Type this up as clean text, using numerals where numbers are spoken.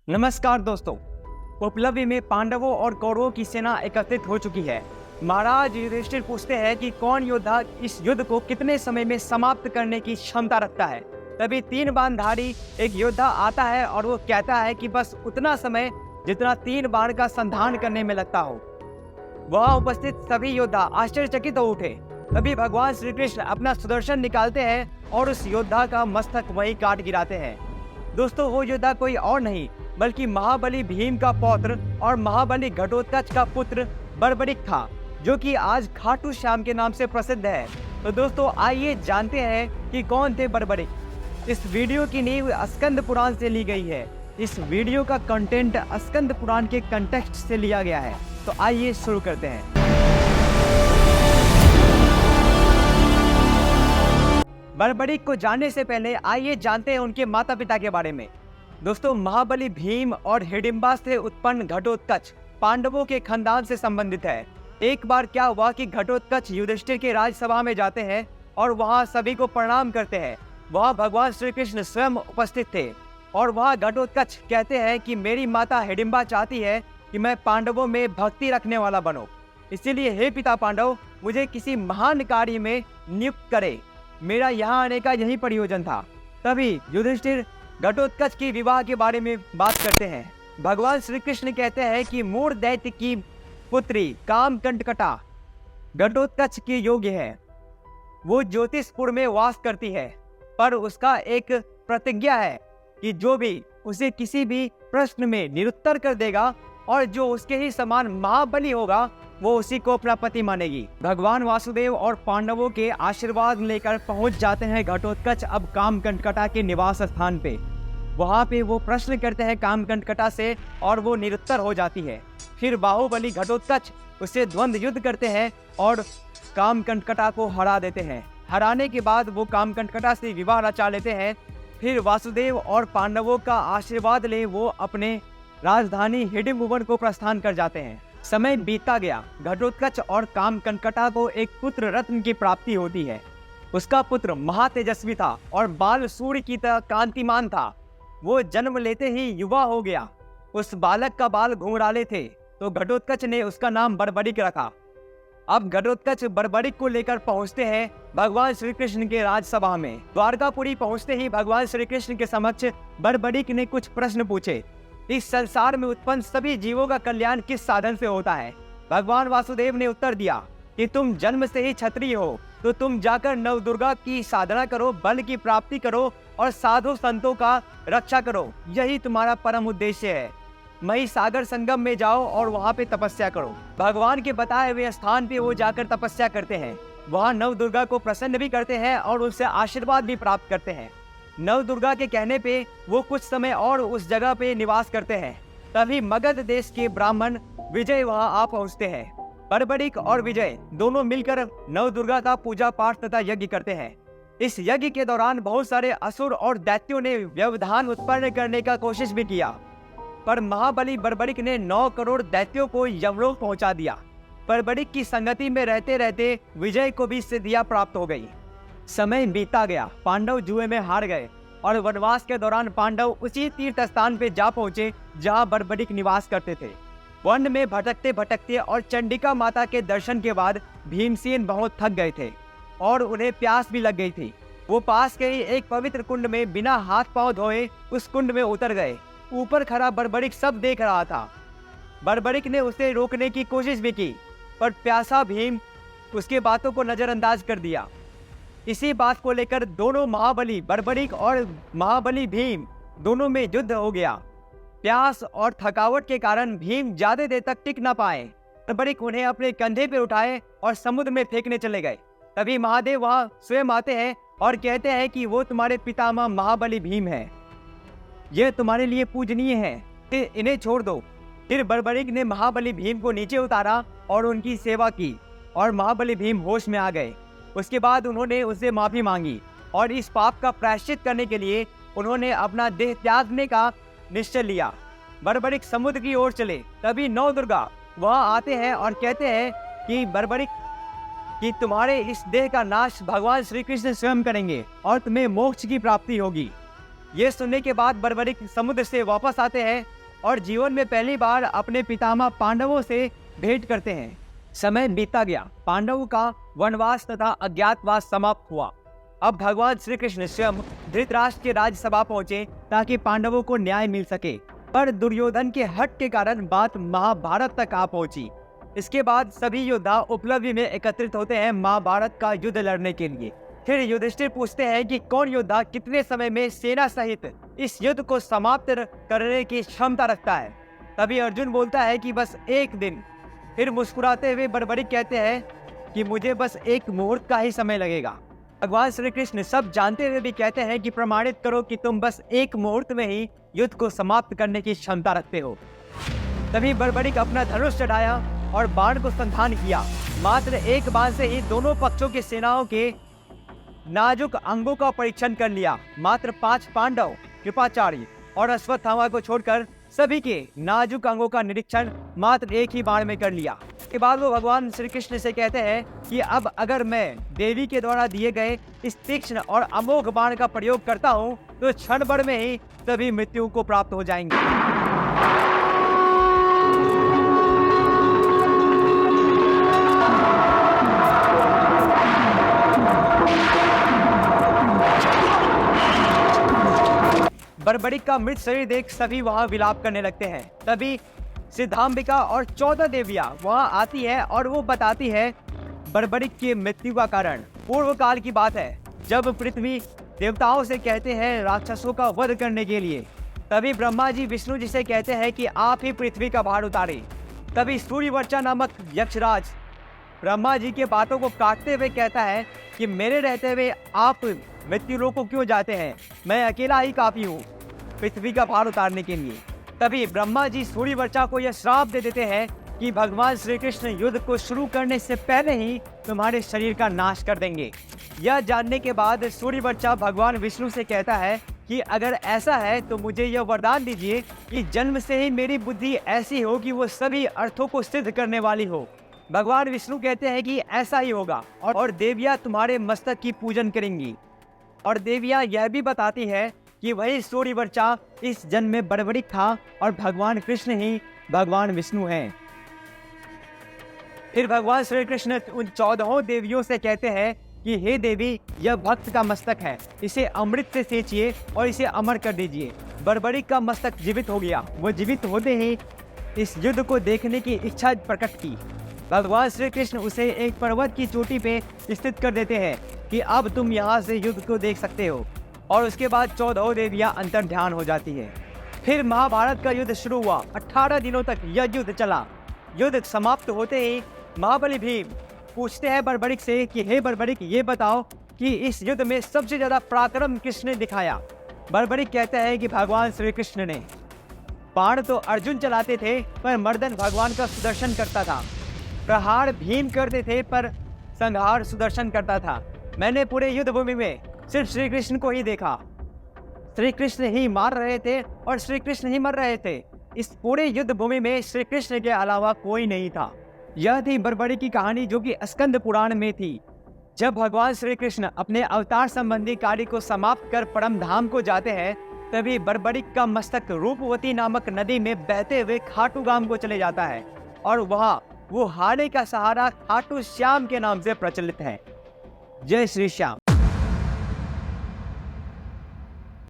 नमस्कार दोस्तों। उपलब्धि में पांडवों और कौरवों की सेना एकत्रित हो चुकी है। महाराज युधिष्ठिर पूछते हैं कि कौन योद्धा इस युद्ध को कितने समय में समाप्त करने की क्षमता रखता है। तभी तीन बाणधारी एक योद्धा आता है और वो कहता है कि बस उतना समय जितना तीन बाण का संधान करने में लगता हो। वहां उपस्थित सभी योद्धा आश्चर्यचकित हो उठे। तभी भगवान श्री कृष्ण अपना सुदर्शन निकालते हैं और उस योद्धा का मस्तक वहीं काट गिराते हैं। दोस्तों, वो योद्धा कोई और नहीं बल्कि महाबली भीम का पौत्र और महाबली घटोत्कच का पुत्र बर्बरिक था, जो कि आज खाटू श्याम के नाम से प्रसिद्ध है। तो दोस्तों, आइए जानते हैं कि कौन थे बर्बरिक। इस वीडियो की नींव स्कंद पुराण से ली गई है। इस वीडियो का कंटेंट स्कंद पुराण के कंटेक्स्ट से लिया गया है। तो आइए शुरू करते हैं। बर्बरिक को जानने से पहले आइए जानते हैं उनके माता पिता के बारे में। दोस्तों, महाबली भीम और हिडिंबा से उत्पन्न घटोत्कच पांडवों के खानदान से संबंधित है। एक बार क्या हुआ कि घटोत्कच युधिष्ठिर के राजसभा में जाते हैं और वहां सभी को प्रणाम करते हैं। वहां भगवान श्री कृष्ण स्वयं उपस्थित थे और वहां घटोत्कच कहते हैं कि मेरी माता हिडिंबा चाहती है कि मैं पांडवों में भक्ति रखने वाला बनूं। इसीलिए हे पिता पांडव, मुझे किसी महान कार्य में नियुक्त करे। मेरा यहाँ आने का यही प्रयोजन था। तभी युधिष्ठिर घटोत्कच की विवाह के बारे में बात करते हैं। भगवान श्री कृष्ण कहते हैं कि मूर दैत्य की पुत्री कामकंटकटा घटोत्कच की योग्य है। वो ज्योतिषपुर में वास करती है, पर उसका एक प्रतिज्ञा है कि जो भी उसे किसी भी प्रश्न में निरुत्तर कर देगा और जो उसके ही समान महाबली होगा, वो उसी को अपना पति मानेगी। भगवान वासुदेव और पांडवों के आशीर्वाद लेकर पहुंच जाते हैं घटोत्कच अब कामकंटकटा के निवास स्थान पे। वहां पे वो प्रश्न करते हैं कामकंटकटा से और वो निरुत्तर हो जाती है। फिर बाहुबली घटोत्कच उससे द्वंद्व युद्ध करते हैं और कामकंटकटा को हरा देते हैं। हराने के बाद वो कामकंटकटा से विवाह रचा लेते हैं। फिर वासुदेव और पांडवों का आशीर्वाद ले वो अपने राजधानी हिडिंबुवन को प्रस्थान कर जाते हैं। समय बीतता गया। घटोत्कच और कामकंटकटा को एक पुत्र रत्न की प्राप्ति होती है। उसका पुत्र महातेजस्वी था और बाल सूर्य की तरह कांतिमान था। वो जन्म लेते ही युवा हो गया। उस बालक का बाल घुंघराले थे, तो घटोत्कच ने उसका नाम बर्बरिक रखा। अब घटोत्कच बर्बरिक को लेकर पहुंचते हैं भगवान श्री कृष्ण के राजसभा में। द्वारकापुरी पहुंचते ही भगवान श्री कृष्ण के समक्ष बर्बरिक ने कुछ प्रश्न पूछे। इस संसार में उत्पन्न सभी जीवों का कल्याण किस साधन से होता है? भगवान वासुदेव ने उत्तर दिया कि तुम जन्म से ही क्षत्रिय हो, तो तुम जाकर नवदुर्गा की साधना करो, बल की प्राप्ति करो और साधु संतों का रक्षा करो। यही तुम्हारा परम उद्देश्य है। मही सागर संगम में जाओ और वहाँ पे तपस्या करो। भगवान के बताए हुए स्थान पे वो जाकर तपस्या करते हैं। वहाँ नवदुर्गा को प्रसन्न भी करते हैं और उनसे आशीर्वाद भी प्राप्त करते हैं। नवदुर्गा के कहने पे वो कुछ समय और उस जगह पे निवास करते हैं। तभी मगध देश के ब्राह्मण विजय वहां आ पहुंचते हैं। बर्बरिक और विजय दोनों मिलकर नवदुर्गा का पूजा पाठ तथा यज्ञ करते हैं। इस यज्ञ के दौरान बहुत सारे असुर और दैत्यों ने व्यवधान उत्पन्न करने का कोशिश भी किया, पर महाबली बर्बरिक ने 9 करोड़ दैत्यों को यमलोक पहुंचा दिया। बर्बरिक की संगति में रहते रहते विजय को भी सिद्धियां प्राप्त हो गई। समय बीता गया। पांडव जुए में हार गए और वनवास के दौरान पांडव उसी तीर्थ स्थान पे जा पहुंचे जहां बर्बरिक निवास करते थे। वन में भटकते भटकते और चंडिका माता के दर्शन के बाद भीमसेन बहुत थक गए थे और उन्हें प्यास भी लग गई थी। वो पास के ही एक पवित्र कुंड में बिना हाथ पांव धोए उस कुंड में उतर गए। ऊपर खड़ा बर्बरिक सब देख रहा था। बर्बरिक ने उसे रोकने की कोशिश भी की, पर प्यासा भीम उसके बातों को नजरअंदाज कर दिया। इसी बात को लेकर दोनों महाबली बर्बरिक और महाबली भीम दोनों में युद्ध हो गया। प्यास और थकावट के कारण भीम ज्यादा देर तक टिक न पाए। बर्बरिक उन्हें अपने कंधे पर उठाए और समुद्र में फेंकने चले गए। तभी महादेव वहां स्वयं आते हैं और कहते हैं कि वो तुम्हारे पितामह महाबली भीम हैं। यह तुम्हारे लिए पूजनीय है, इन्हें छोड़ दो। फिर बर्बरिक ने महाबली भीम को नीचे उतारा और उनकी सेवा की और महाबली भीम होश में आ गए। उसके बाद उन्होंने उससे माफी मांगी और इस पाप का प्रायश्चित करने के लिए उन्होंने अपना देह त्यागने का निश्चय लिया। बर्बरिक समुद्र की ओर चले। तभी नवदुर्गा वहां आते हैं और कहते हैं कि बर्बरिक कि तुम्हारे इस देह का नाश भगवान श्री कृष्ण स्वयं करेंगे और तुम्हें मोक्ष की प्राप्ति होगी। ये सुनने के बाद बर्बरिक समुद्र से वापस आते हैं और जीवन में पहली बार अपने पितामह पांडवों से भेंट करते हैं। समय बीतता गया, पांडवों का वनवास तथा अज्ञातवास समाप्त हुआ। अब भगवान श्री कृष्ण स्वयं धृतराष्ट्र के राज्यसभा पहुंचे ताकि पांडवों को न्याय मिल सके, पर दुर्योधन के हट के कारण बात महाभारत तक आ पहुंची। इसके बाद सभी योद्धा उपलब्धि में एकत्रित होते हैं महाभारत का युद्ध लड़ने के लिए। फिर युधिष्ठिर पूछते हैं कि कौन योद्धा कितने समय में सेना सहित इस युद्ध को समाप्त करने की क्षमता रखता है। तभी अर्जुन बोलता है कि बस एक दिन। फिर मुस्कुराते हुए बड़बड़िक कहते हैं कि मुझे बस एक मुहूर्त का ही समय लगेगा। भगवान श्री कृष्ण सब जानते हुए भी कहते हैं कि प्रमाणित करो कि तुम बस एक मुहूर्त में ही युद्ध को समाप्त करने की क्षमता रखते हो। तभी बड़बड़िक अपना धनुष चढ़ाया और बाण को संधान किया। मात्र एक बाण से ही दोनों पक्षों की सेनाओं के नाजुक अंगों का परीक्षण कर लिया। मात्र 5 पांडव, कृपाचार्य और अश्वत्थामा को छोड़कर सभी के नाजुक अंगों का निरीक्षण मात्र एक ही बाण में कर लिया। के बाद वो भगवान श्री कृष्ण से कहते हैं कि अब अगर मैं देवी के द्वारा दिए गए इस तीक्ष्ण और अमोघ बाण का प्रयोग करता हूँ तो क्षण भर में ही सभी मृत्यु को प्राप्त हो जाएंगे। बड़बड़िक का मृत शरीर देख सभी वहां विलाप करने लगते हैं। तभी सिद्धांबिका और 14 देवियां वहां आती है और वो बताती है बड़बड़िक की मृत्यु का कारण। पूर्व काल की बात है, जब पृथ्वी देवताओं से कहते हैं राक्षसों का वध करने के लिए। तभी ब्रह्मा जी विष्णु जी से कहते हैं कि आप ही पृथ्वी का भार उतारें। तभी सूर्यवर्चा नामक यक्षराज ब्रह्मा जी के बातों को काटते हुए कहता है कि मेरे रहते हुए आप मृत्यु लोक को क्यों जाते हैं, मैं अकेला ही काफी हूँ पृथ्वी का भार उतारने के लिए। तभी ब्रह्मा जी सूर्यवर्चा को यह श्राप दे देते हैं कि भगवान श्री कृष्ण युद्ध को शुरू करने से पहले ही तुम्हारे शरीर का नाश कर देंगे। यह जानने के बाद सूर्यवर्चा भगवान विष्णु से कहता है कि अगर ऐसा है तो मुझे यह वरदान दीजिए कि जन्म से ही मेरी बुद्धि ऐसी हो कि वो सभी अर्थों को सिद्ध करने वाली हो। भगवान विष्णु कहते हैं कि ऐसा ही होगा और देवियां तुम्हारे मस्तक की पूजन करेंगी। और देवियां यह भी बताती है कि वही सूर्यवर्चा इस जन्म में बड़बड़िक था और भगवान कृष्ण ही भगवान विष्णु हैं। फिर भगवान श्री कृष्ण उन 14 देवियों से कहते हैं कि हे देवी, यह भक्त का मस्तक है, इसे अमृत से सेंचिए और इसे अमर कर दीजिए। बड़बड़िक का मस्तक जीवित हो गया। वो जीवित होते ही इस युद्ध को देखने की इच्छा प्रकट की। भगवान श्री कृष्ण उसे एक पर्वत की चोटी पे स्थित कर देते हैं कि अब तुम यहाँ से युद्ध को देख सकते हो। और उसके बाद 14 देवियां अंतर ध्यान हो जाती है। फिर महाभारत का युद्ध शुरू हुआ। 18 दिनों तक यह युद्ध चला। युद्ध समाप्त होते ही महाबली भीम पूछते हैं बड़बड़िक से कि हे बड़बड़िक, ये बताओ कि इस युद्ध में सबसे ज्यादा पराक्रम किसने दिखाया। बड़बड़िक कहता है कि भगवान श्री कृष्ण ने। बाण तो अर्जुन चलाते थे पर मर्दन भगवान का सुदर्शन करता था। प्रहार भीम करते थे पर संहार सुदर्शन करता था। मैंने पूरे युद्ध भूमि में सिर्फ श्री कृष्ण को ही देखा। श्री कृष्ण ही मार रहे थे और श्री कृष्ण ही मर रहे थे। इस पूरे युद्ध भूमि में श्री कृष्ण के अलावा कोई नहीं था। यह थी बड़बड़िक की कहानी, जो कि स्कंद पुराण में थी। जब भगवान श्री कृष्ण अपने अवतार संबंधी कार्य को समाप्त कर परम धाम को जाते हैं, तभी बड़बड़िक का मस्तक रूपवती नामक नदी में बहते हुए खाटू गांव को चले जाता है और वहाँ वो हारे का सहारा खाटू श्याम के नाम से प्रचलित है। जय श्री श्याम।